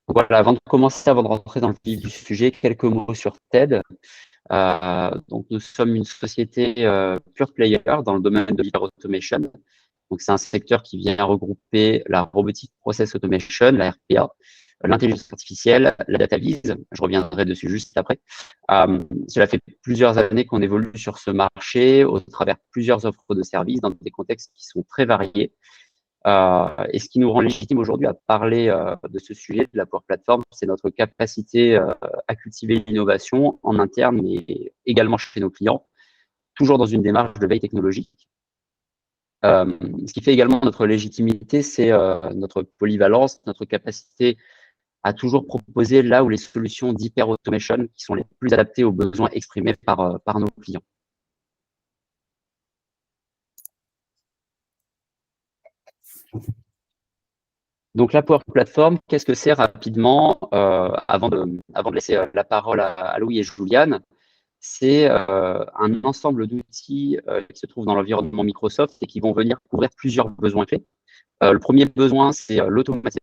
Voilà, avant de rentrer dans le vif du sujet, quelques mots sur TED. Donc, nous sommes une société pure player dans le domaine de l'hyperautomation. Donc, c'est un secteur qui vient regrouper la robotic process automation, la RPA, l'intelligence artificielle, la data vise. Je reviendrai dessus juste après. Cela fait plusieurs années qu'on évolue sur ce marché au travers de plusieurs offres de services dans des contextes qui sont très variés. Et ce qui nous rend légitime aujourd'hui à parler de ce sujet de la Power Platform, c'est notre capacité à cultiver l'innovation en interne, mais également chez nos clients, toujours dans une démarche de veille technologique. Ce qui fait également notre légitimité, c'est notre polyvalence, notre capacité à toujours proposer là où les solutions d'hyper-automation qui sont les plus adaptées aux besoins exprimés par nos clients. Donc, la Power Platform, qu'est-ce que c'est rapidement avant de laisser la parole à Louis et Juliane? C'est un ensemble d'outils qui se trouvent dans l'environnement Microsoft et qui vont venir couvrir plusieurs besoins clés. Le premier besoin, c'est l'automatisation,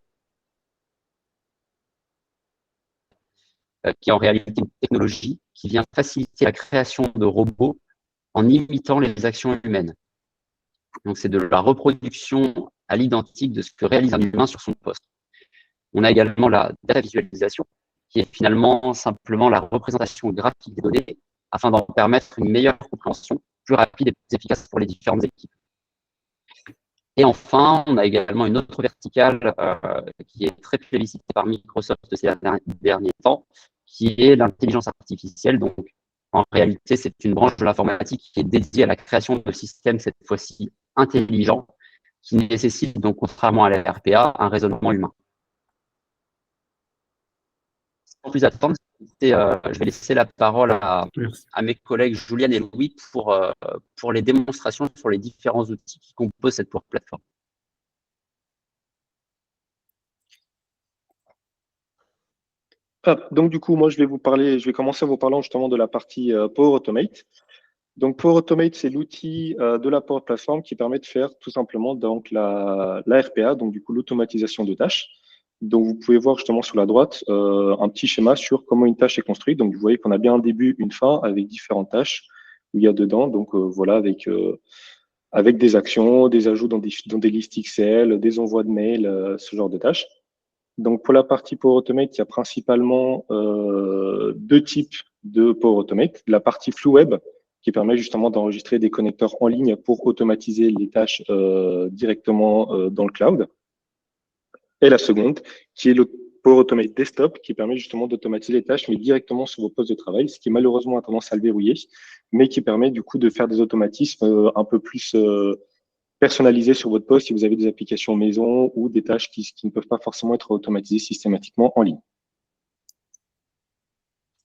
qui est en réalité une technologie qui vient faciliter la création de robots en imitant les actions humaines. Donc, c'est de la reproduction à l'identique de ce que réalise un humain sur son poste. On a également la data visualisation, qui est finalement simplement la représentation graphique des données afin d'en permettre une meilleure compréhension, plus rapide et plus efficace pour les différentes équipes. Et enfin, on a également une autre verticale qui est très plébiscitée par Microsoft ces derniers temps, qui est l'intelligence artificielle. Donc, en réalité, c'est une branche de l'informatique qui est dédiée à la création de systèmes, cette fois-ci intelligents, qui nécessitent donc, contrairement à la RPA, un raisonnement humain. Sans plus attendre, je vais laisser la parole à mes collègues Juliane et Louis pour les démonstrations sur les différents outils qui composent cette plateforme. Donc du coup, moi je vais commencer en vous parlant justement de la partie Power Automate. Donc Power Automate, c'est l'outil de la Power Platform qui permet de faire tout simplement donc la RPA, donc du coup l'automatisation de tâches. Donc vous pouvez voir justement sur la droite un petit schéma sur comment une tâche est construite. Donc vous voyez qu'on a bien un début, une fin avec différentes tâches où il y a dedans. Donc voilà, avec des actions, des ajouts dans des listes Excel, des envois de mails, ce genre de tâches. Donc, pour la partie Power Automate, il y a principalement deux types de Power Automate. La partie Flux Web, qui permet justement d'enregistrer des connecteurs en ligne pour automatiser les tâches directement dans le cloud. Et la seconde, qui est le Power Automate Desktop, qui permet justement d'automatiser les tâches, mais directement sur vos postes de travail, ce qui malheureusement a tendance à le verrouiller, mais qui permet du coup de faire des automatismes un peu plus personnalisé sur votre poste si vous avez des applications maison ou des tâches qui ne peuvent pas forcément être automatisées systématiquement en ligne.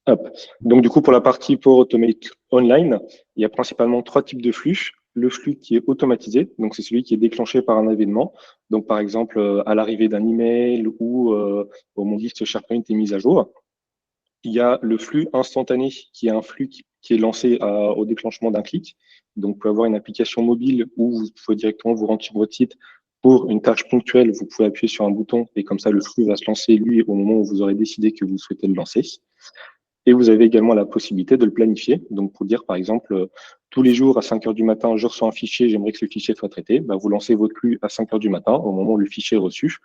Hop. Donc, du coup, pour la partie Power Automate Online, il y a principalement trois types de flux. Le flux qui est automatisé, donc c'est celui qui est déclenché par un événement. Donc, par exemple, à l'arrivée d'un email ou au moment où liste SharePoint est mise à jour. Il y a le flux instantané, qui est un flux qui est lancé au déclenchement d'un clic. Donc, vous pouvez avoir une application mobile où vous pouvez directement vous rendre sur votre site pour une tâche ponctuelle. Vous pouvez appuyer sur un bouton et comme ça, le flux va se lancer, lui, au moment où vous aurez décidé que vous souhaitez le lancer. Et vous avez également la possibilité de le planifier. Donc, pour dire, par exemple, tous les jours à 5 heures du matin, je reçois un fichier, j'aimerais que ce fichier soit traité. Bah, vous lancez votre flux à 5 heures du matin, au moment où le fichier est reçu.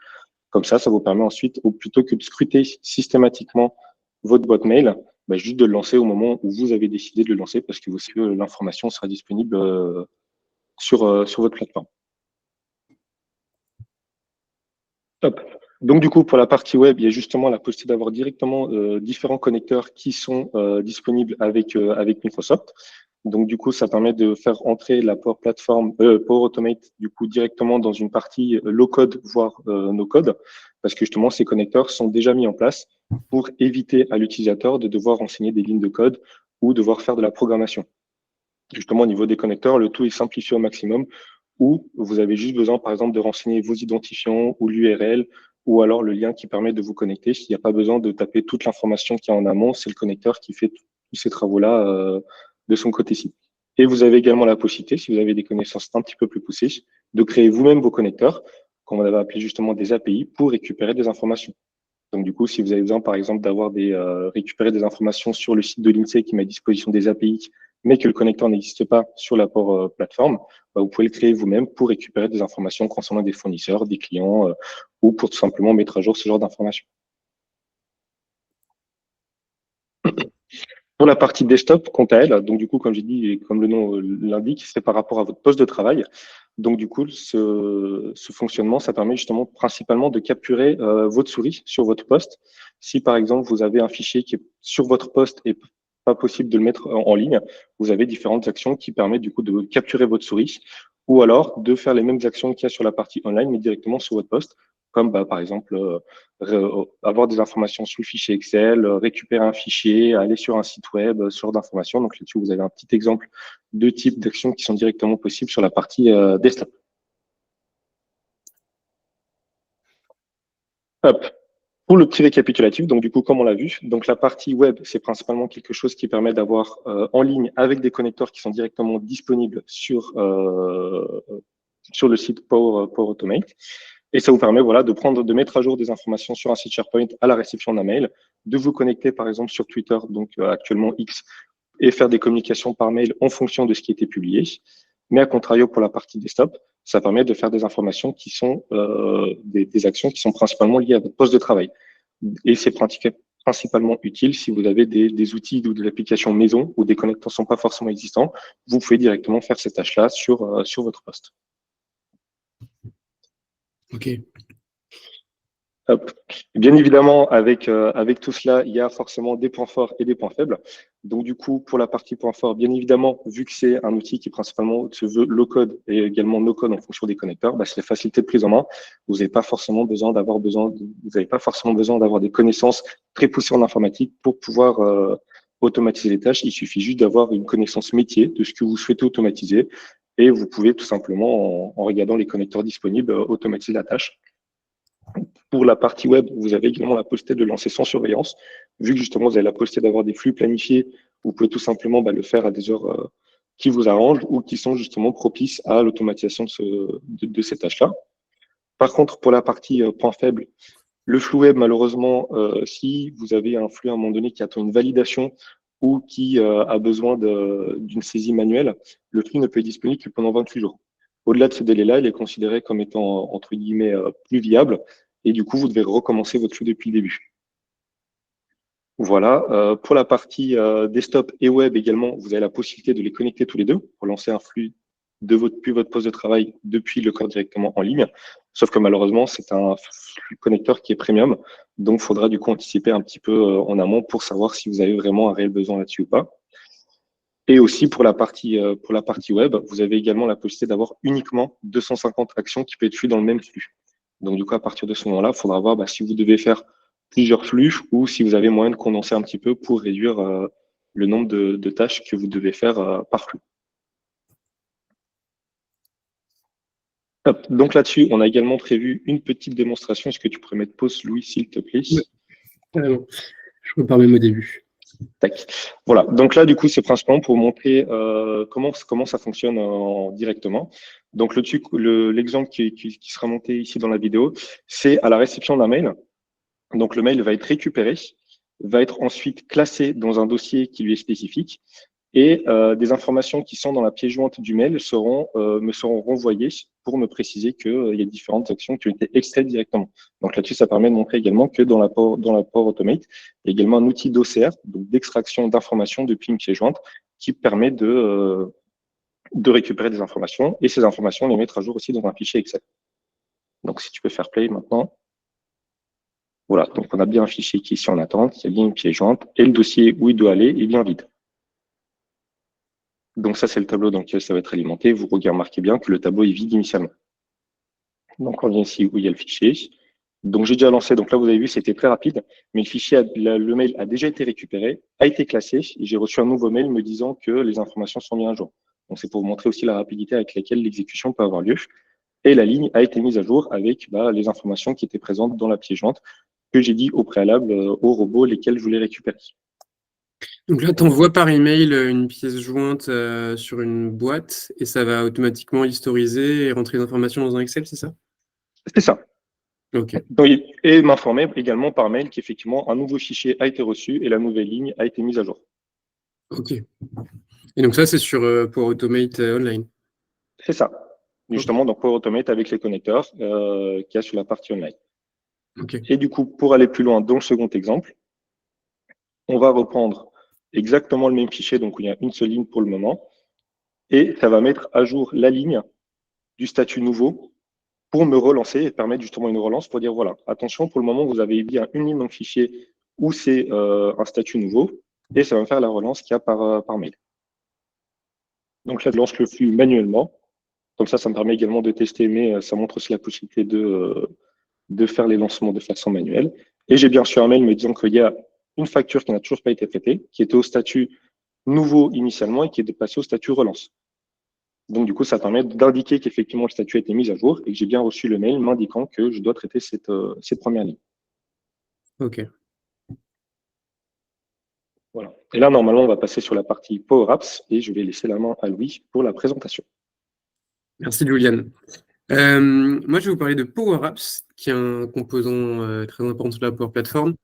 Comme ça vous permet ensuite, plutôt que de scruter systématiquement votre boîte mail, bah, juste de le lancer au moment où vous avez décidé de le lancer parce que l'information sera disponible sur votre plateforme. Hop. Donc, du coup, pour la partie web, il y a justement la possibilité d'avoir directement différents connecteurs qui sont disponibles avec Microsoft. Donc, du coup, ça permet de faire entrer la Power Platform, Power Automate, du coup, directement dans une partie low code, voire no code, parce que justement, ces connecteurs sont déjà mis en place pour éviter à l'utilisateur de devoir renseigner des lignes de code ou devoir faire de la programmation. Justement, au niveau des connecteurs, le tout est simplifié au maximum, où vous avez juste besoin, par exemple, de renseigner vos identifiants ou l'URL, ou alors le lien qui permet de vous connecter. Il n'y a pas besoin de taper toute l'information qu'il y a en amont, c'est le connecteur qui fait tous ces travaux-là de son côté-ci. Et vous avez également la possibilité, si vous avez des connaissances un petit peu plus poussées, de créer vous-même vos connecteurs, qu'on va appeler justement des API, pour récupérer des informations. Donc, du coup, si vous avez besoin, par exemple, récupérer des informations sur le site de l'INSEE qui met à disposition des API, mais que le connecteur n'existe pas sur l'apport plateforme, bah, vous pouvez le créer vous-même pour récupérer des informations concernant des fournisseurs, des clients, ou pour tout simplement mettre à jour ce genre d'informations. Pour la partie desktop, quant à elle, donc du coup, comme j'ai dit, et comme le nom l'indique, c'est par rapport à votre poste de travail. Donc du coup, ce fonctionnement, ça permet justement principalement de capturer votre souris sur votre poste. Si par exemple, vous avez un fichier qui est sur votre poste et pas possible de le mettre en ligne, vous avez différentes actions qui permettent du coup de capturer votre souris ou alors de faire les mêmes actions qu'il y a sur la partie online, mais directement sur votre poste, comme bah, par exemple avoir des informations sur le fichier Excel, récupérer un fichier, aller sur un site web, ce genre d'informations. Donc là-dessus, vous avez un petit exemple de types d'actions qui sont directement possibles sur la partie desktop. Hop. Pour le petit récapitulatif, donc du coup, comme on l'a vu, donc la partie web, c'est principalement quelque chose qui permet d'avoir en ligne avec des connecteurs qui sont directement disponibles sur le site Power Automate. Et ça vous permet voilà, de mettre à jour des informations sur un site SharePoint à la réception d'un mail, de vous connecter par exemple sur Twitter, donc actuellement X, et faire des communications par mail en fonction de ce qui a été publié. Mais à contrario, pour la partie desktop, ça permet de faire des informations qui sont des actions qui sont principalement liées à votre poste de travail. Et c'est principalement utile si vous avez des outils ou des applications maison où des connecteurs ne sont pas forcément existants. Vous pouvez directement faire ces tâches-là sur votre poste. Ok. Hop. Bien évidemment, avec tout cela, il y a forcément des points forts et des points faibles. Donc, du coup, pour la partie points forts, bien évidemment, vu que c'est un outil qui principalement se veut low-code et également no-code en fonction des connecteurs, bah, c'est la facilité de prise en main. Vous n'avez pas forcément besoin d'avoir des connaissances très poussées en informatique pour pouvoir automatiser les tâches. Il suffit juste d'avoir une connaissance métier de ce que vous souhaitez automatiser et vous pouvez tout simplement, en regardant les connecteurs disponibles, automatiser la tâche. Pour la partie web, vous avez également la possibilité de lancer sans surveillance. Vu que justement, vous avez la possibilité d'avoir des flux planifiés, vous pouvez tout simplement le faire à des heures qui vous arrangent ou qui sont justement propices à l'automatisation de ces tâches-là. Par contre, pour la partie point faible, le flux web, malheureusement, si vous avez un flux à un moment donné qui attend une validation ou qui a besoin d'une saisie manuelle, le flux ne peut être disponible que pendant 28 jours. Au-delà de ce délai-là, il est considéré comme étant, entre guillemets, plus viable. Et du coup, vous devez recommencer votre flux depuis le début. Voilà. Pour la partie desktop et web également, vous avez la possibilité de les connecter tous les deux pour lancer un flux depuis votre poste de travail, depuis le corps directement en ligne. Sauf que malheureusement, c'est un flux connecteur qui est premium. Donc, il faudra du coup anticiper un petit peu en amont pour savoir si vous avez vraiment un réel besoin là-dessus ou pas. Et aussi pour la partie web, vous avez également la possibilité d'avoir uniquement 250 actions qui peuvent être flues dans le même flux. Donc, du coup, à partir de ce moment-là, il faudra voir si vous devez faire plusieurs flux ou si vous avez moyen de condenser un petit peu pour réduire le nombre de tâches que vous devez faire par flux. Hop. Donc là-dessus, on a également prévu une petite démonstration. Est-ce que tu pourrais mettre pause, Louis, s'il te plaît? Je prépare même au début. Tac. Voilà. Donc là, du coup, c'est principalement pour montrer comment ça fonctionne directement. Donc l'exemple qui sera monté ici dans la vidéo, c'est à la réception d'un mail. Donc le mail va être récupéré, va être ensuite classé dans un dossier qui lui est spécifique et des informations qui sont dans la pièce jointe du mail me seront renvoyées pour me préciser qu'il y a différentes actions qui ont été extraites directement. Donc là-dessus, ça permet de montrer également que dans la Power Automate, il y a également un outil d'OCR, donc d'extraction d'informations depuis une pièce jointe, qui permet de récupérer des informations et ces informations, les mettre à jour aussi dans un fichier Excel. Donc si tu peux faire play maintenant. Voilà, donc on a bien un fichier qui est ici en attente, il y a bien une pièce jointe, et le dossier où il doit aller est bien vide. Donc ça, c'est le tableau dans lequel ça va être alimenté. Vous remarquez bien que le tableau est vide initialement. Donc on vient ici où il y a le fichier. Donc j'ai déjà lancé, donc là vous avez vu, c'était très rapide, mais le mail a déjà été récupéré, a été classé, et j'ai reçu un nouveau mail me disant que les informations sont bien à jour. Donc c'est pour vous montrer aussi la rapidité avec laquelle l'exécution peut avoir lieu. Et la ligne a été mise à jour avec les informations qui étaient présentes dans la pièce jointe que j'ai dit au préalable au robot lesquels je voulais récupérer. Donc là, tu envoies par email une pièce jointe sur une boîte et ça va automatiquement historiser et rentrer les informations dans un Excel, c'est ça? C'est ça. Ok, Et m'informer également par mail qu'effectivement un nouveau fichier a été reçu et la nouvelle ligne a été mise à jour. ok. Et donc ça, c'est sur Power Automate Online. C'est ça. Ok, Justement, donc Power Automate avec les connecteurs qu'il y a sur la partie online. ok, Et du coup, pour aller plus loin dans le second exemple, on va reprendre exactement le même fichier, donc où il y a une seule ligne pour le moment, et ça va mettre à jour la ligne du statut nouveau pour me relancer et permettre justement une relance pour dire voilà, attention, pour le moment, vous avez bien une ligne dans le fichier où c'est un statut nouveau, et ça va me faire la relance qu'il y a par mail. Donc là, je lance le flux manuellement. Comme ça me permet également de tester, mais ça montre aussi la possibilité de faire les lancements de façon manuelle. Et j'ai bien reçu un mail me disant qu'il y a une facture qui n'a toujours pas été traitée, qui était au statut nouveau initialement et qui est passée au statut relance. Donc, du coup, ça permet d'indiquer qu'effectivement le statut a été mis à jour et que j'ai bien reçu le mail m'indiquant que je dois traiter cette première ligne. ok. Voilà. Et là, normalement, on va passer sur la partie Power Apps et je vais laisser la main à Louis pour la présentation. Merci, Julian. Moi, je vais vous parler de Power Apps, qui est un composant très important de la Power Platform.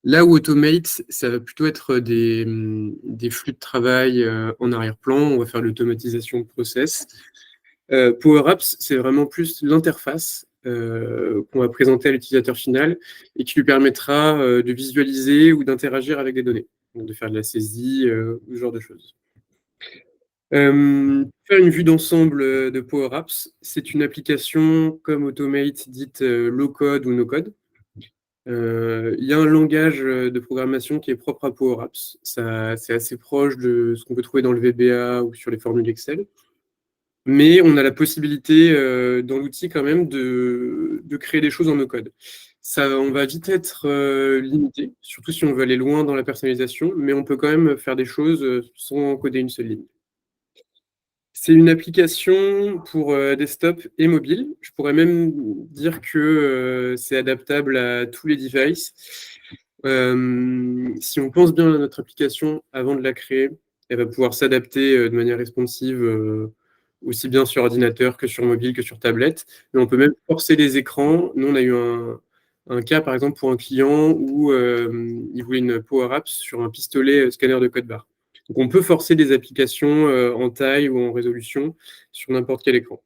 Là où Automate, ça va plutôt être des flux de travail en arrière-plan. On va faire l'automatisation de process. Power Apps, c'est vraiment plus l'interface qu'on va présenter à l'utilisateur final et qui lui permettra de visualiser ou d'interagir avec des données, donc de faire de la saisie, ce genre de choses. Faire une vue d'ensemble de Power Apps, c'est une application comme Automate dite low-code ou no-code. Il y a un langage de programmation qui est propre à Power Apps. C'est assez proche de ce qu'on peut trouver dans le VBA ou sur les formules Excel. Mais on a la possibilité dans l'outil quand même de créer des choses en no-code. On va vite être limité, surtout si on veut aller loin dans la personnalisation, mais on peut quand même faire des choses sans coder une seule ligne. C'est une application pour desktop et mobile. Je pourrais même dire que c'est adaptable à tous les devices. Si on pense bien à notre application avant de la créer, elle va pouvoir s'adapter de manière responsive aussi bien sur ordinateur que sur mobile que sur tablette. Mais on peut même forcer les écrans. Nous, on a eu un cas, par exemple, pour un client où il voulait une Power Apps sur un pistolet scanner de code barre. Donc, on peut forcer des applications en taille ou en résolution sur n'importe quel écran.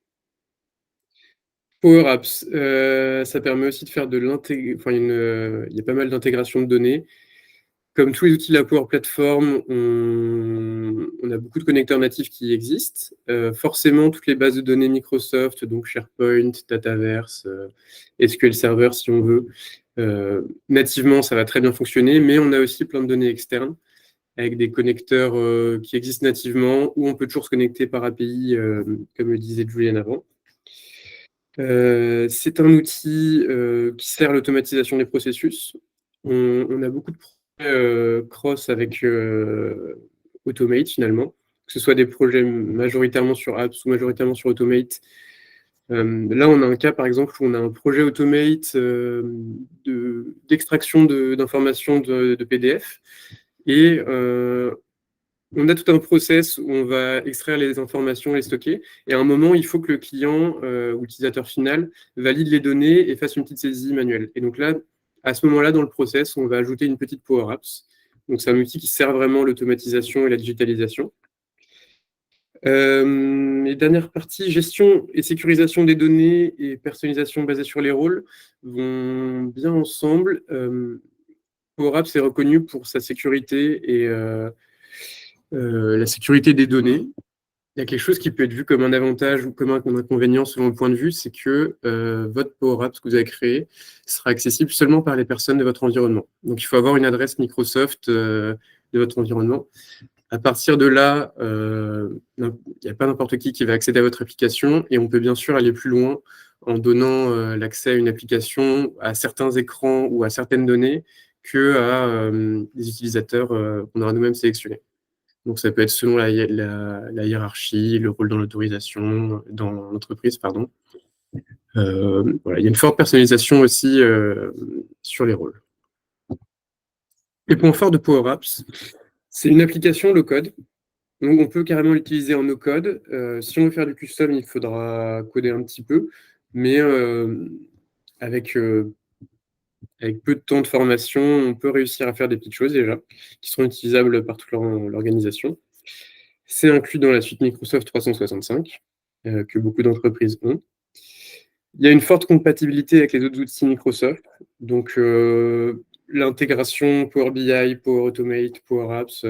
Power Apps, ça permet aussi de faire de l'intégration. Enfin, il y a pas mal d'intégration de données. Comme tous les outils de la Power Platform, on a beaucoup de connecteurs natifs qui existent. Forcément, toutes les bases de données Microsoft, donc SharePoint, Dataverse, SQL Server si on veut, nativement, ça va très bien fonctionner, mais on a aussi plein de données externes avec des connecteurs qui existent nativement, ou on peut toujours se connecter par API, comme le disait Julian avant. C'est un outil qui sert à l'automatisation des processus. On a beaucoup de projets cross avec Automate, finalement, que ce soit des projets majoritairement sur Apps ou majoritairement sur Automate. Là, on a un cas, par exemple, où on a un projet Automate d'extraction d'informations de PDF. Et on a tout un process où on va extraire les informations et les stocker. Et à un moment, il faut que le client ou l'utilisateur final valide les données et fasse une petite saisie manuelle. Et donc là, à ce moment-là, dans le process, on va ajouter une petite Power Apps. Donc c'est un outil qui sert vraiment à l'automatisation et la digitalisation. Les dernières parties, gestion et sécurisation des données et personnalisation basée sur les rôles, vont bien ensemble. Power Apps est reconnu pour sa sécurité et la sécurité des données. Il y a quelque chose qui peut être vu comme un avantage ou comme un inconvénient selon le point de vue, c'est que votre Power Apps que vous avez créé sera accessible seulement par les personnes de votre environnement. Donc, il faut avoir une adresse Microsoft de votre environnement. À partir de là, il n'y a pas n'importe qui va accéder à votre application et on peut bien sûr aller plus loin en donnant l'accès à une application, à certains écrans ou à certaines données que à des utilisateurs qu'on aura nous-mêmes sélectionnés. Donc, ça peut être selon la hiérarchie, le rôle dans l'autorisation, dans l'entreprise, pardon. Voilà, il y a une forte personnalisation aussi sur les rôles. Les points forts de Power Apps, c'est une application low-code. Donc, on peut carrément l'utiliser en no-code. Si on veut faire du custom, il faudra coder un petit peu. Mais avec peu de temps de formation, on peut réussir à faire des petites choses déjà, qui seront utilisables par toute l'organisation. C'est inclus dans la suite Microsoft 365, que beaucoup d'entreprises ont. Il y a une forte compatibilité avec les autres outils Microsoft, donc l'intégration Power BI, Power Automate, Power Apps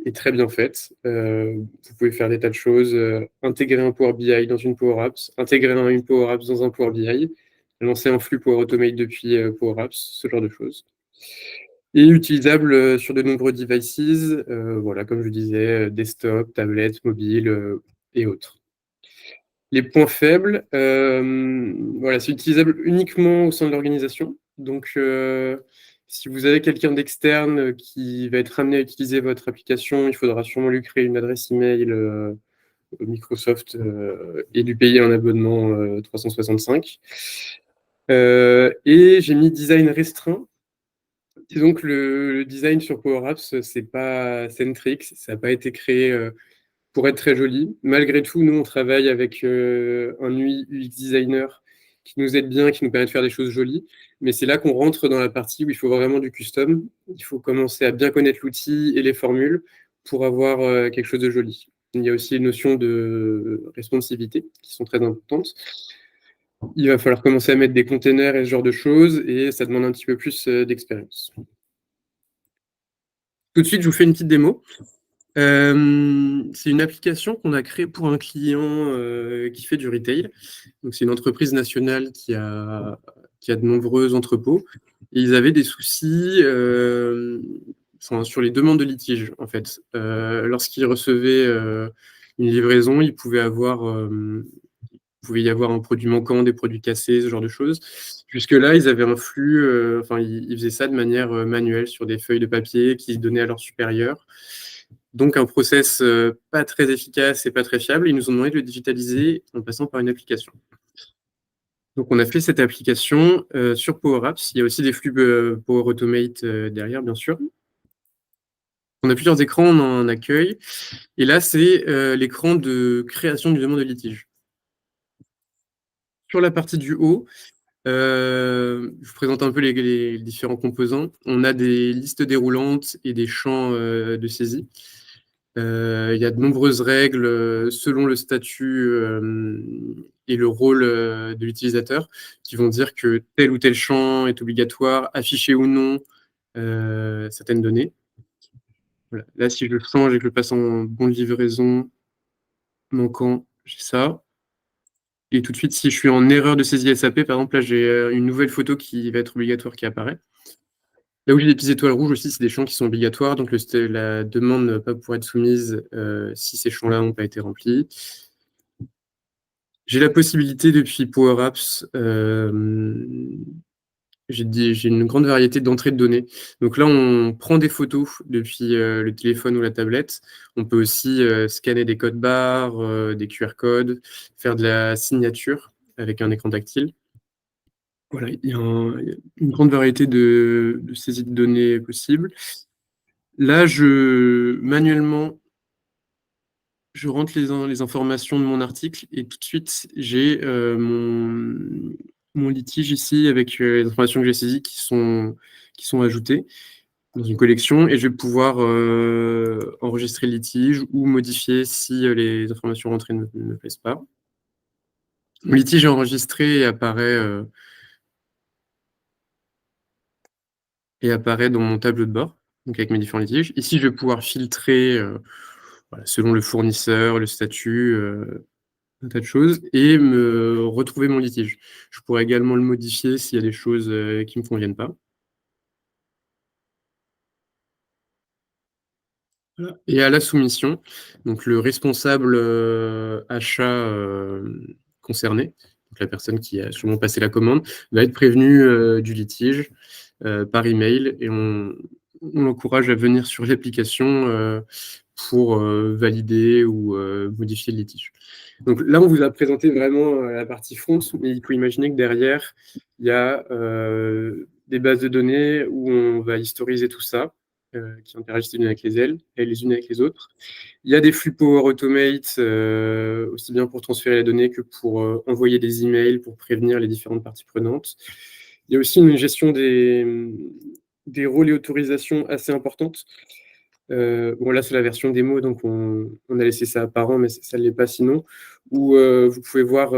est très bien faite. Vous pouvez faire des tas de choses, intégrer un Power BI dans une Power Apps, intégrer une Power Apps dans un Power BI, lancer un flux Power Automate depuis Power Apps, ce genre de choses. Et utilisable sur de nombreux devices, voilà, comme je disais, desktop, tablette, mobile et autres. Les points faibles, voilà, c'est utilisable uniquement au sein de l'organisation. Donc, si vous avez quelqu'un d'externe qui va être amené à utiliser votre application, il faudra sûrement lui créer une adresse email Microsoft et lui payer un abonnement 365. Et j'ai mis design restreint. Disons que le design sur Power Apps, c'est pas Centrix, ça n'a pas été créé pour être très joli. Malgré tout, nous, on travaille avec un UI UX designer qui nous aide bien, qui nous permet de faire des choses jolies. Mais c'est là qu'on rentre dans la partie où il faut vraiment du custom. Il faut commencer à bien connaître l'outil et les formules pour avoir quelque chose de joli. Il y a aussi les notions de responsivité qui sont très importantes. Il va falloir commencer à mettre des containers et ce genre de choses, et ça demande un petit peu plus d'expérience. Tout de suite, je vous fais une petite démo. C'est une application qu'on a créée pour un client qui fait du retail. Donc, c'est une entreprise nationale qui a de nombreux entrepôts. Et ils avaient des soucis sur les demandes de litige, en fait. Lorsqu'ils recevaient une livraison, il pouvait y avoir un produit manquant, des produits cassés, ce genre de choses. Jusque-là, ils avaient un flux, ils faisaient ça de manière manuelle sur des feuilles de papier qu'ils donnaient à leurs supérieurs. Donc, un process pas très efficace et pas très fiable. Ils nous ont demandé de le digitaliser en passant par une application. Donc, on a fait cette application sur Power Apps. Il y a aussi des flux Power Automate derrière, bien sûr. On a plusieurs écrans en accueil. Et là, c'est l'écran de création du demande de litige. Sur la partie du haut, je vous présente un peu les différents composants. On a des listes déroulantes et des champs de saisie. Il y a de nombreuses règles selon le statut et le rôle de l'utilisateur qui vont dire que tel ou tel champ est obligatoire, afficher ou non certaines données. Voilà. Là, si je le change et que je le passe en bon de livraison manquant, j'ai ça. Et tout de suite, si je suis en erreur de saisie SAP, par exemple, là, j'ai une nouvelle photo qui va être obligatoire qui apparaît. Là où j'ai des petites étoiles rouges aussi, c'est des champs qui sont obligatoires, donc la demande ne va pas pouvoir être soumise si ces champs-là n'ont pas été remplis. J'ai la possibilité depuis Power Apps, j'ai une grande variété d'entrées de données. Donc là, on prend des photos depuis le téléphone ou la tablette. On peut aussi scanner des codes barres, des QR codes, faire de la signature avec un écran tactile. Voilà, il y a une grande variété de saisies de données possibles. Là, manuellement, je rentre les informations de mon article et tout de suite, j'ai mon litige ici avec les informations que j'ai saisies qui sont ajoutées dans une collection et je vais pouvoir enregistrer le litige ou modifier si les informations rentrées ne me plaisent pas. Mon litige est enregistré et apparaît dans mon tableau de bord, donc avec mes différents litiges. Ici, je vais pouvoir filtrer selon le fournisseur, le statut, un tas de choses, et me retrouver mon litige. Je pourrais également le modifier s'il y a des choses qui ne me conviennent pas. Voilà. Et à la soumission, donc le responsable achat concerné, donc la personne qui a sûrement passé la commande, va être prévenu du litige par email et on l'encourage à venir sur l'application pour valider ou modifier le litige. Donc là, on vous a présenté vraiment la partie front, mais il faut imaginer que derrière, il y a des bases de données où on va historiser tout ça. qui interagissent les unes avec les unes avec les autres. Il y a des flux Power Automate, aussi bien pour transférer les données que pour envoyer des emails, pour prévenir les différentes parties prenantes. Il y a aussi une gestion des rôles et autorisations assez importantes. Bon, là, c'est la version démo, donc on a laissé ça apparent, mais ça ne l'est pas sinon, où vous pouvez voir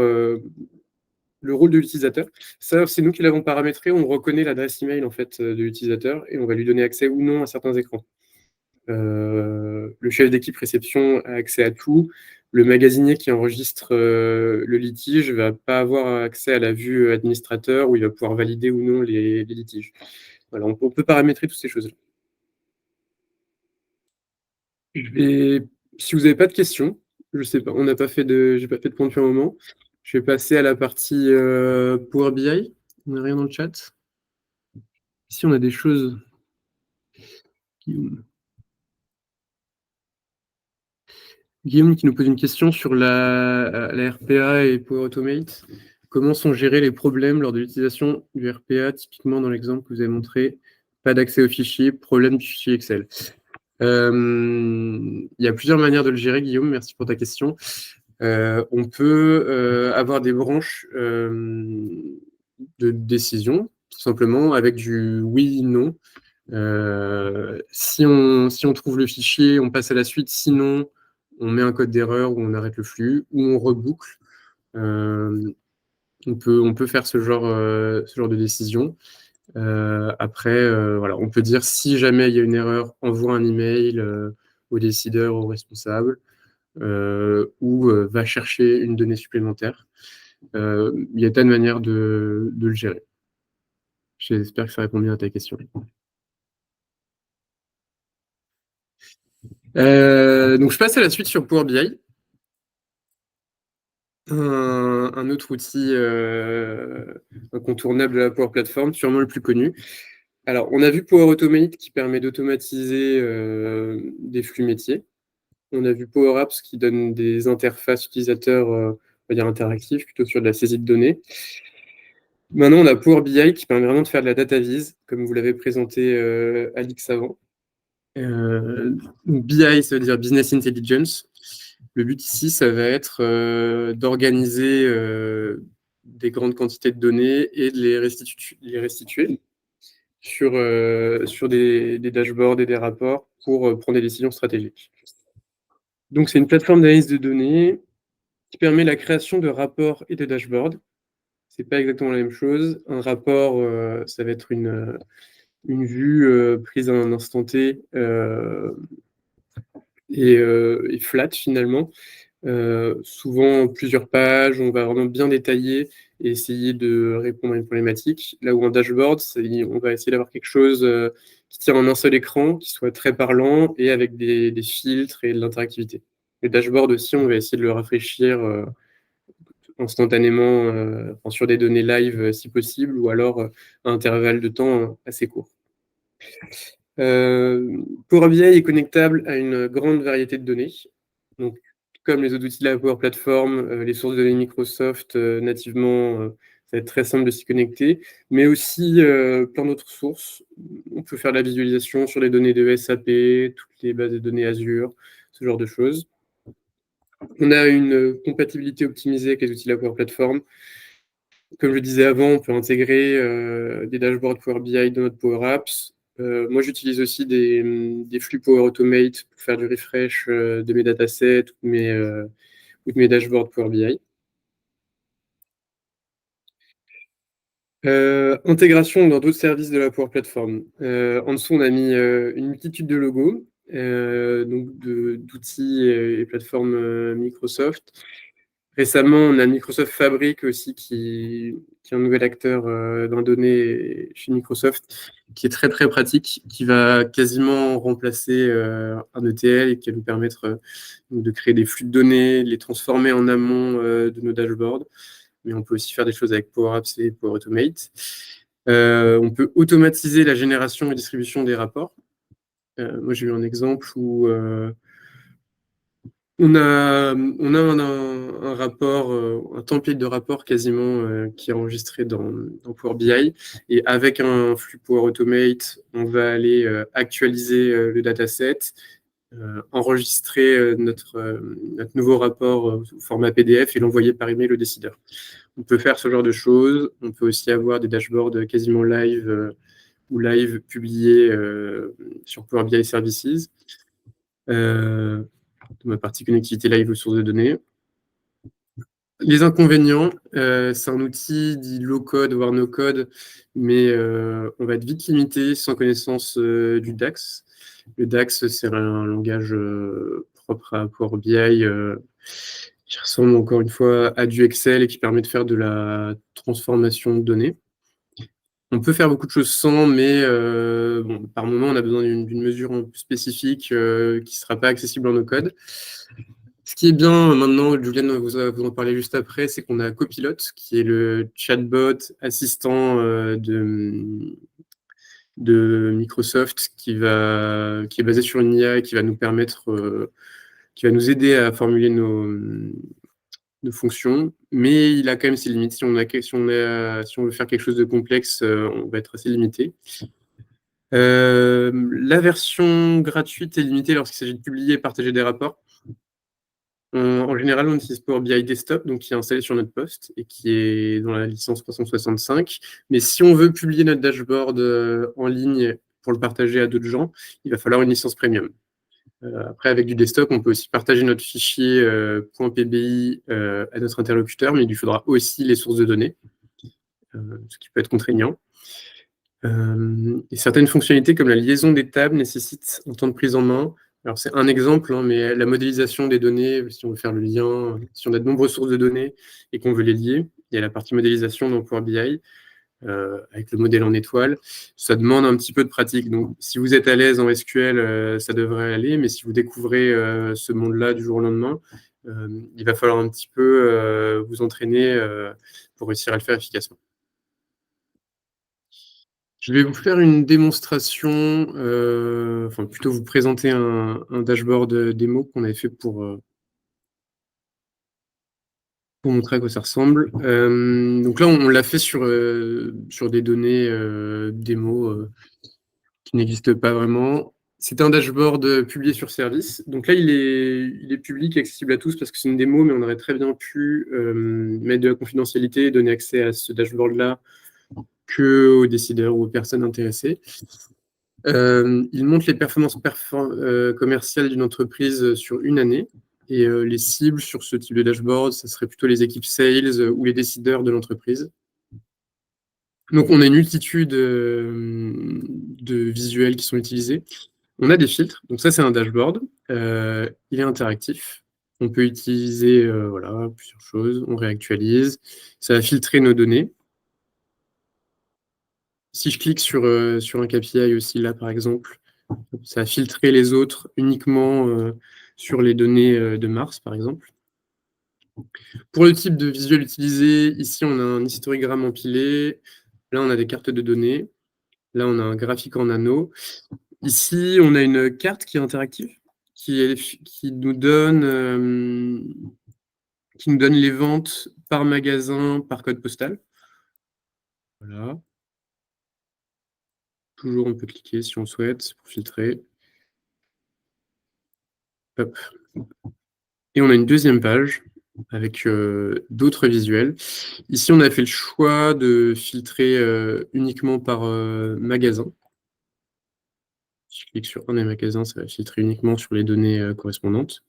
le rôle de l'utilisateur. Ça, c'est nous qui l'avons paramétré. On reconnaît l'adresse email en fait, de l'utilisateur et on va lui donner accès ou non à certains écrans. Le chef d'équipe réception a accès à tout. Le magasinier qui enregistre le litige ne va pas avoir accès à la vue administrateur où il va pouvoir valider ou non les litiges. Voilà, on peut paramétrer toutes ces choses-là. Si vous n'avez pas de questions, je sais pas, j'ai pas fait de point depuis un moment. Je vais passer à la partie Power BI. On n'a rien dans le chat. Ici, on a des choses. Guillaume qui nous pose une question sur la RPA et Power Automate. Comment sont gérés les problèmes lors de l'utilisation du RPA, typiquement dans l'exemple que vous avez montré, pas d'accès aux fichiers, problème du fichier Excel. Il y a plusieurs manières de le gérer, Guillaume, merci pour ta question. On peut avoir des branches de décision, tout simplement, avec du oui, non. Si on trouve le fichier, on passe à la suite, sinon, on met un code d'erreur ou on arrête le flux, ou on reboucle. On peut faire ce genre de décision. Après, voilà, on peut dire si jamais il y a une erreur, envoie un email au décideur, au responsable, ou va chercher une donnée supplémentaire. Il y a tas de manières de le gérer. J'espère que ça répond bien à ta question. Donc, je passe à la suite sur Power BI. Un autre outil incontournable de la Power Platform, sûrement le plus connu. Alors, on a vu Power Automate qui permet d'automatiser des flux métiers. On a vu Power Apps qui donne des interfaces utilisateurs, on va dire interactives, plutôt sur de la saisie de données. Maintenant, on a Power BI qui permet vraiment de faire de la data vise, comme vous l'avez présenté Alix avant. BI, ça veut dire Business Intelligence. Le but ici, ça va être d'organiser des grandes quantités de données et de les restituer sur des dashboards et des rapports pour prendre des décisions stratégiques. Donc, c'est une plateforme d'analyse de données qui permet la création de rapports et de dashboards. Ce n'est pas exactement la même chose. Un rapport, ça va être une vue prise à un instant T et flat finalement. Souvent plusieurs pages, on va vraiment bien détailler et essayer de répondre à une problématique. Là où un dashboard, on va essayer d'avoir quelque chose qui tient en un seul écran, qui soit très parlant et avec des filtres et de l'interactivité. Le dashboard aussi, on va essayer de le rafraîchir instantanément sur des données live si possible, ou alors à intervalles de temps assez courts. Power BI est connectable à une grande variété de données. Donc, comme les autres outils de la Power Platform, les sources de données Microsoft nativement, ça va être très simple de s'y connecter, mais aussi plein d'autres sources. On peut faire de la visualisation sur les données de SAP, toutes les bases de données Azure, ce genre de choses. On a une compatibilité optimisée avec les outils de la Power Platform. Comme je le disais avant, on peut intégrer des dashboards Power BI dans notre Power Apps. Moi, j'utilise aussi des flux Power Automate pour faire du refresh de mes datasets ou de mes dashboards Power BI. Intégration dans d'autres services de la Power Platform. En dessous, on a mis une multitude de logos, donc d'outils et plateformes Microsoft. Récemment, on a Microsoft Fabric aussi, qui est un nouvel acteur dans les données chez Microsoft, qui est très très pratique, qui va quasiment remplacer un ETL et qui va nous permettre de créer des flux de données, de les transformer en amont de nos dashboards. Mais on peut aussi faire des choses avec Power Apps et Power Automate. On peut automatiser la génération et distribution des rapports. Moi, j'ai eu un exemple où On a un rapport, un template de rapport quasiment qui est enregistré dans Power BI. Et avec un flux Power Automate, on va aller actualiser le dataset, enregistrer notre nouveau rapport sous format PDF et l'envoyer par email au décideur. On peut faire ce genre de choses. On peut aussi avoir des dashboards quasiment live ou live publiés sur Power BI Services. De ma partie connectivité live aux sources de données. Les inconvénients, c'est un outil dit low-code, voire no-code, mais on va être vite limité sans connaissance du DAX. Le DAX, c'est un langage propre à Power BI qui ressemble encore une fois à du Excel et qui permet de faire de la transformation de données. On peut faire beaucoup de choses sans, mais bon, par moment, on a besoin d'une mesure un peu spécifique qui ne sera pas accessible en no-code. Ce qui est bien maintenant, Juliane vous en parlez juste après, c'est qu'on a Copilot, qui est le chatbot assistant de Microsoft, qui est basé sur une IA et qui va nous permettre, qui va nous aider à formuler nos fonctions, mais il a quand même ses limites. Si on veut faire quelque chose de complexe, on va être assez limité. La version gratuite est limitée lorsqu'il s'agit de publier et partager des rapports. En général, on utilise Power BI Desktop, donc qui est installé sur notre poste et qui est dans la licence 365. Mais si on veut publier notre dashboard en ligne pour le partager à d'autres gens, il va falloir une licence premium. Après, avec du desktop, on peut aussi partager notre fichier .pbi à notre interlocuteur, mais il lui faudra aussi les sources de données, ce qui peut être contraignant. Et certaines fonctionnalités comme la liaison des tables nécessitent un temps de prise en main. Alors c'est un exemple, hein, mais la modélisation des données, si on veut faire le lien, si on a de nombreuses sources de données et qu'on veut les lier, il y a la partie modélisation dans Power BI, avec le modèle en étoile. Ça demande un petit peu de pratique. Donc si vous êtes à l'aise en SQL, ça devrait aller, mais si vous découvrez ce monde-là du jour au lendemain, il va falloir un petit peu vous entraîner pour réussir à le faire efficacement. Je vais vous faire une démonstration, enfin plutôt vous présenter un dashboard démo qu'on avait fait pour montrer à quoi ça ressemble. Donc là, on l'a fait sur des données démo qui n'existent pas vraiment. C'est un dashboard publié sur Service. Donc là, il est public, accessible à tous parce que c'est une démo, mais on aurait très bien pu mettre de la confidentialité et donner accès à ce dashboard-là qu'aux décideurs ou aux personnes intéressées. Il montre les performances commerciales d'une entreprise sur une année. Et les cibles sur ce type de dashboard, ce serait plutôt les équipes sales ou les décideurs de l'entreprise. Donc, on a une multitude de visuels qui sont utilisés. On a des filtres. Donc, ça, c'est un dashboard. Il est interactif. On peut utiliser voilà, plusieurs choses. On réactualise. Ça va filtrer nos données. Si je clique sur un KPI aussi, là, par exemple, ça va filtrer les autres uniquement sur les données de mars, par exemple. Pour le type de visuel utilisé, ici, on a un histogramme empilé. Là, on a des cartes de données. Là, on a un graphique en anneau. Ici, on a une carte qui est interactive, qui nous donne les ventes par magasin, par code postal. Voilà. Toujours, on peut cliquer si on souhaite pour filtrer. Hop. Et on a une deuxième page avec d'autres visuels. Ici, on a fait le choix de filtrer uniquement par magasin. Si je clique sur un des magasins, ça va filtrer uniquement sur les données correspondantes.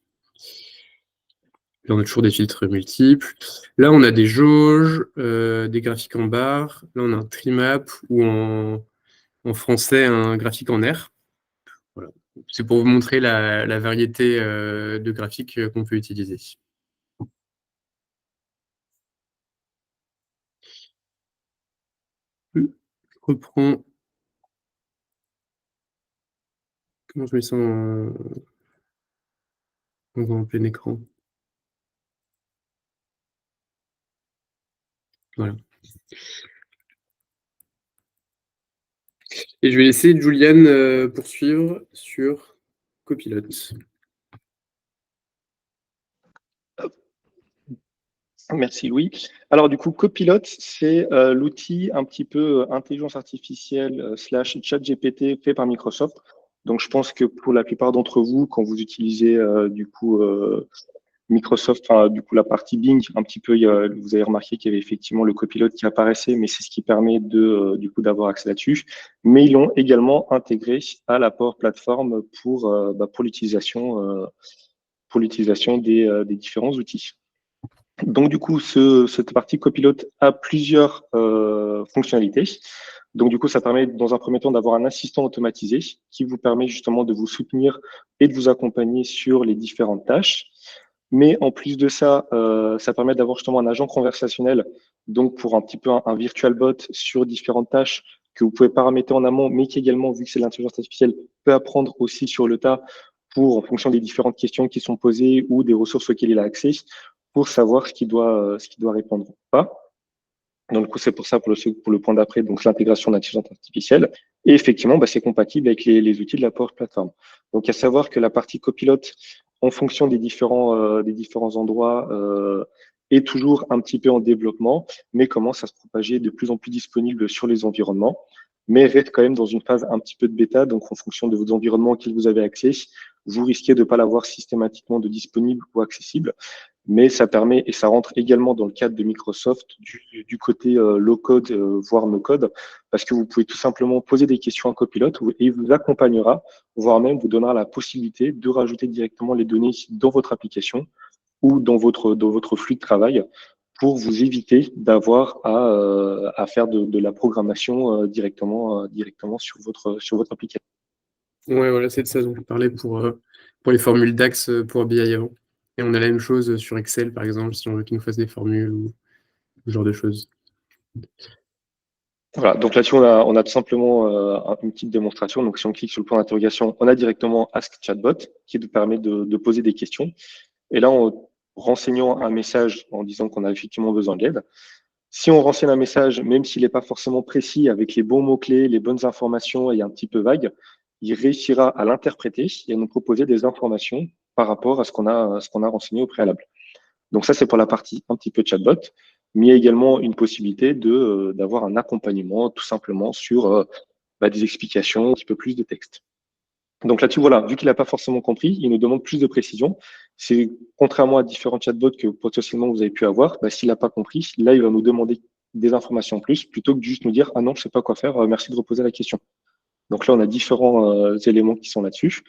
Là, on a toujours des filtres multiples. Là, on a des jauges, des graphiques en barre. Là, on a un trimap ou en français, un graphique en R. Voilà. C'est pour vous montrer la variété de graphiques qu'on peut utiliser. Je reprends. Comment je mets ça en plein écran? Voilà. Et je vais laisser Juliane poursuivre sur Copilot. Merci Louis. Alors du coup, Copilot, c'est l'outil un petit peu intelligence artificielle slash chat GPT fait par Microsoft. Donc je pense que pour la plupart d'entre vous, quand vous utilisez Microsoft, enfin du coup la partie Bing, un petit peu, vous avez remarqué qu'il y avait effectivement le Copilot qui apparaissait, mais c'est ce qui permet de du coup d'avoir accès là-dessus. Mais ils l'ont également intégré à la Power Platform pour l'utilisation des différents outils. Donc, du coup, cette partie copilote a plusieurs fonctionnalités. Donc, du coup, ça permet, dans un premier temps, d'avoir un assistant automatisé qui vous permet justement de vous soutenir et de vous accompagner sur les différentes tâches. Mais en plus de ça, ça permet d'avoir justement un agent conversationnel, donc pour un petit peu un virtual bot sur différentes tâches que vous pouvez paramétrer en amont, mais qui également, vu que c'est l'intelligence artificielle, peut apprendre aussi sur le tas pour, en fonction des différentes questions qui sont posées ou des ressources auxquelles il a accès, pour savoir ce qu'il doit répondre ou pas. Donc, du coup, c'est pour ça, pour le point d'après, donc l'intégration d'intelligence artificielle. Et effectivement, c'est compatible avec les outils de la Power Platform. Donc, à savoir que la partie copilote, en fonction des différents endroits, est toujours un petit peu en développement, mais commence à se propager de plus en plus disponible sur les environnements, mais reste quand même dans une phase un petit peu de bêta. Donc, en fonction de vos environnements auxquels vous avez accès, vous risquez de ne pas l'avoir systématiquement de disponible ou accessible. Mais ça permet, et ça rentre également dans le cadre de Microsoft, du côté low-code, voire no-code, parce que vous pouvez tout simplement poser des questions à un copilote et il vous accompagnera, voire même vous donnera la possibilité de rajouter directement les données dans votre application ou dans votre flux de travail pour vous éviter d'avoir à faire de la programmation directement sur votre application. Ouais, voilà, c'est de ça dont je parlais pour les formules DAX pour BI avant. Et on a la même chose sur Excel, par exemple, si on veut qu'il nous fasse des formules ou ce genre de choses. Voilà, donc là-dessus, on a tout simplement une petite démonstration. Donc, si on clique sur le point d'interrogation, on a directement Ask Chatbot qui nous permet de poser des questions. Et là, en renseignant un message en disant qu'on a effectivement besoin d'aide, si on renseigne un message, même s'il n'est pas forcément précis, avec les bons mots-clés, les bonnes informations et un petit peu vague, il réussira à l'interpréter et à nous proposer des informations par rapport à ce qu'on a renseigné au préalable. Donc ça, c'est pour la partie un petit peu chatbot, mais il y a également une possibilité d'avoir un accompagnement tout simplement sur des explications, un petit peu plus de texte. Donc là-dessus, voilà, vu qu'il n'a pas forcément compris, il nous demande plus de précision. C'est contrairement à différents chatbots que potentiellement vous avez pu avoir, s'il n'a pas compris, là, il va nous demander des informations en plus, plutôt que de juste nous dire « Ah non, je ne sais pas quoi faire, merci de reposer la question ». Donc là, on a différents éléments qui sont là-dessus.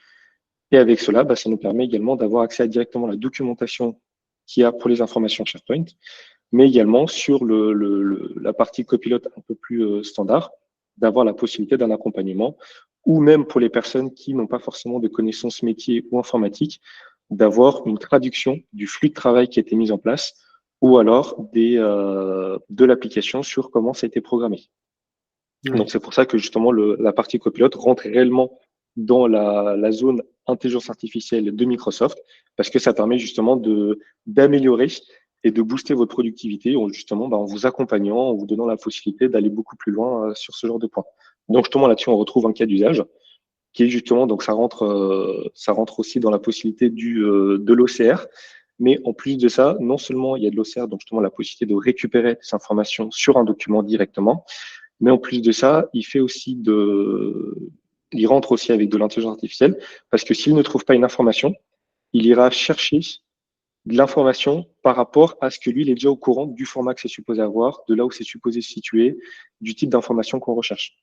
Et avec cela, ça nous permet également d'avoir accès à directement la documentation qu'il y a pour les informations SharePoint, mais également sur la partie copilote un peu plus standard, d'avoir la possibilité d'un accompagnement, ou même pour les personnes qui n'ont pas forcément de connaissances métiers ou informatiques, d'avoir une traduction du flux de travail qui a été mis en place, ou alors de l'application sur comment ça a été programmé. Donc c'est pour ça que justement la partie copilote rentre réellement dans la zone intelligence artificielle de Microsoft, parce que ça permet justement d'améliorer et de booster votre productivité justement en vous accompagnant, en vous donnant la possibilité d'aller beaucoup plus loin sur ce genre de points. Donc justement là-dessus, on retrouve un cas d'usage qui est justement, donc ça rentre aussi dans la possibilité de l'OCR, mais en plus de ça, non seulement il y a de l'OCR, donc justement la possibilité de récupérer des informations sur un document directement, mais en plus de ça, il rentre aussi avec de l'intelligence artificielle, parce que s'il ne trouve pas une information, il ira chercher de l'information par rapport à ce que lui, il est déjà au courant du format que c'est supposé avoir, de là où c'est supposé se situer, du type d'information qu'on recherche.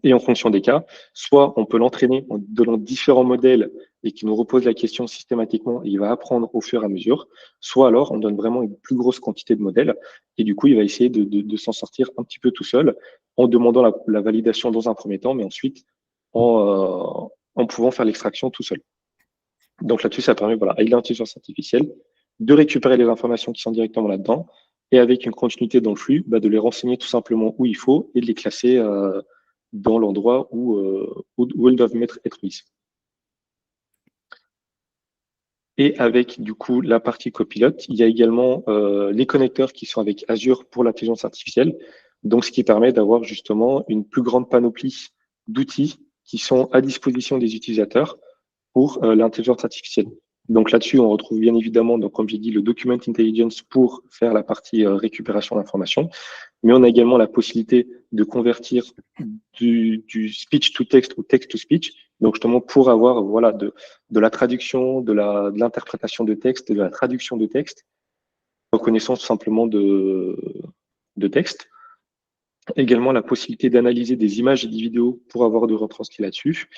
Et en fonction des cas, soit on peut l'entraîner en donnant différents modèles et qui nous repose la question systématiquement et il va apprendre au fur et à mesure, soit alors on donne vraiment une plus grosse quantité de modèles et du coup il va essayer de s'en sortir un petit peu tout seul en demandant la validation dans un premier temps, mais ensuite en pouvant faire l'extraction tout seul. Donc là-dessus, ça permet avec l'intelligence artificielle de récupérer les informations qui sont directement là-dedans et avec une continuité dans le flux, de les renseigner tout simplement où il faut et de les classer dans l'endroit où elles doivent être mises. Et avec du coup la partie copilote, il y a également les connecteurs qui sont avec Azure pour l'intelligence artificielle, donc ce qui permet d'avoir justement une plus grande panoplie d'outils qui sont à disposition des utilisateurs pour l'intelligence artificielle. Donc là-dessus, on retrouve bien évidemment, donc, comme j'ai dit, le Document Intelligence pour faire la partie récupération d'informations. Mais on a également la possibilité de convertir du speech to text ou text to speech. Donc justement pour avoir voilà, de la traduction, de l'interprétation de texte, de la traduction de texte, reconnaissance tout simplement de texte. Également la possibilité d'analyser des images et des vidéos pour avoir de retranscrits là-dessus.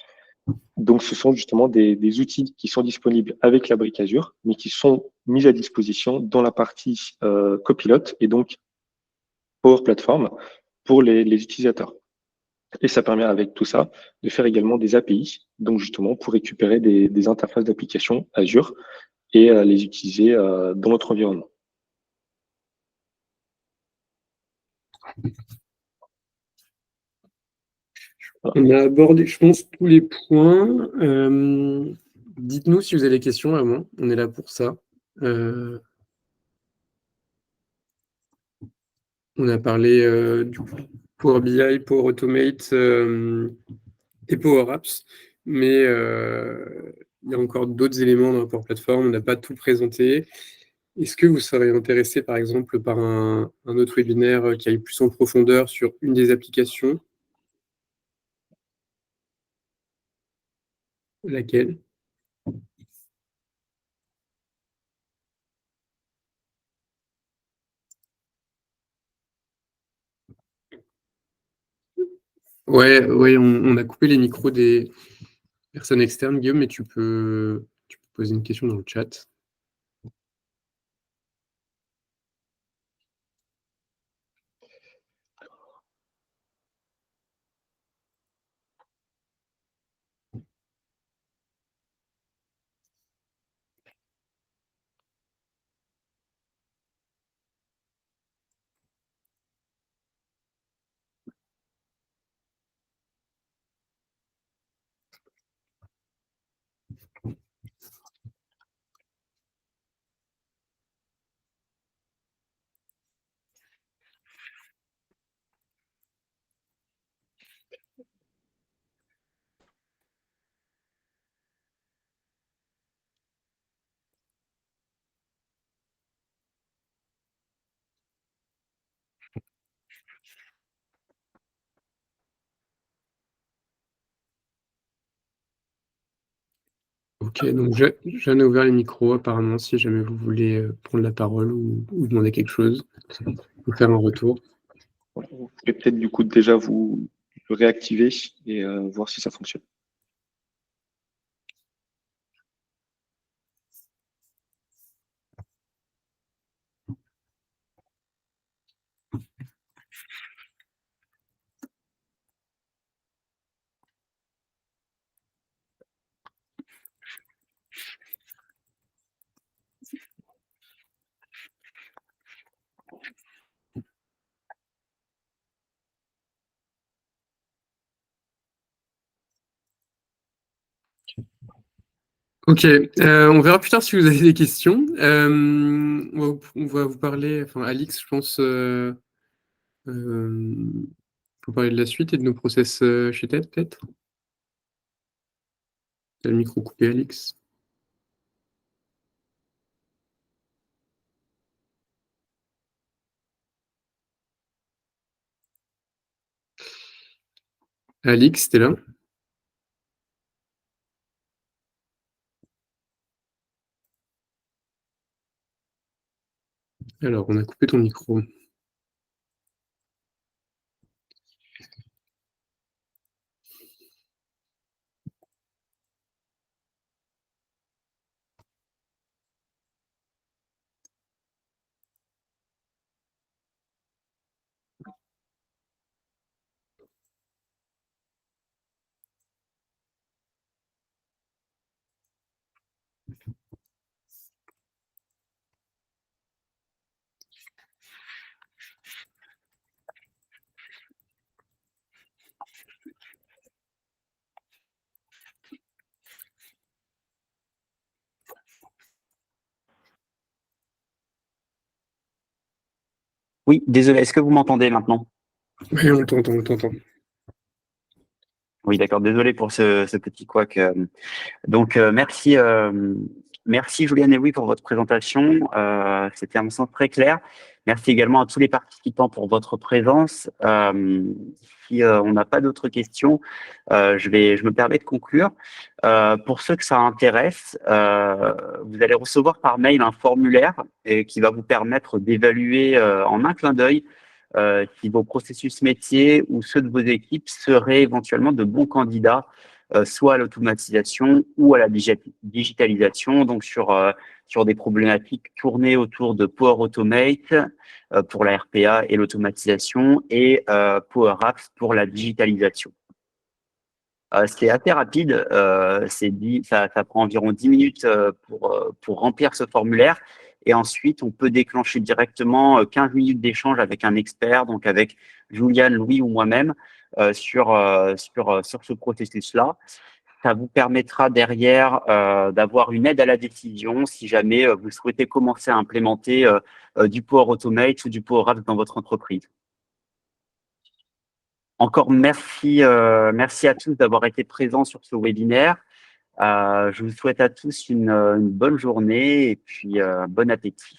Donc, ce sont justement des outils qui sont disponibles avec la brique Azure, mais qui sont mis à disposition dans la partie copilote et donc Power Platform pour les utilisateurs. Et ça permet avec tout ça de faire également des API, donc justement pour récupérer des interfaces d'application Azure et les utiliser dans notre environnement. On a abordé, je pense, tous les points. Dites-nous si vous avez des questions avant. On est là pour ça. On a parlé du Power BI, Power Automate et Power Apps, mais il y a encore d'autres éléments dans la Power Platform. On n'a pas tout présenté. Est-ce que vous serez intéressé, par exemple, par un autre webinaire qui aille plus en profondeur sur une des applications? Laquelle? Ouais, on a coupé les micros des personnes externes, Guillaume, mais tu peux poser une question dans le chat. Ok, donc j'en ai ouvert les micros apparemment, si jamais vous voulez prendre la parole ou demander quelque chose, ou faire un retour. Vous pouvez peut-être du coup déjà vous le réactiver et voir si ça fonctionne. Ok, on verra plus tard si vous avez des questions. On va vous parler, enfin Alix, je pense, faut parler de la suite et de nos process chez TED, peut-être. T'as le micro coupé, Alix. Alix, t'es là? Alors, on a coupé ton micro. Oui, désolé, est-ce que vous m'entendez maintenant? Oui, on t'entend. Oui, d'accord, désolé pour ce petit couac. Donc, merci Merci Juliane et Louis pour votre présentation. C'était à mon sens très clair. Merci également à tous les participants pour votre présence. Si on n'a pas d'autres questions, je me permets de conclure. Pour ceux que ça intéresse, vous allez recevoir par mail un formulaire qui va vous permettre d'évaluer en un clin d'œil si vos processus métiers ou ceux de vos équipes seraient éventuellement de bons candidats soit à l'automatisation ou à la digitalisation, donc sur des problématiques tournées autour de Power Automate pour la RPA et l'automatisation et Power Apps pour la digitalisation. C'est assez rapide, ça prend environ 10 minutes pour remplir ce formulaire. Et ensuite, on peut déclencher directement 15 minutes d'échange avec un expert, donc avec Juliane, Louis ou moi-même, sur ce processus-là. Ça vous permettra derrière d'avoir une aide à la décision si jamais vous souhaitez commencer à implémenter du Power Automate ou du Power Apps dans votre entreprise. Encore merci à tous d'avoir été présents sur ce webinaire. Je vous souhaite à tous une bonne journée et puis bon appétit.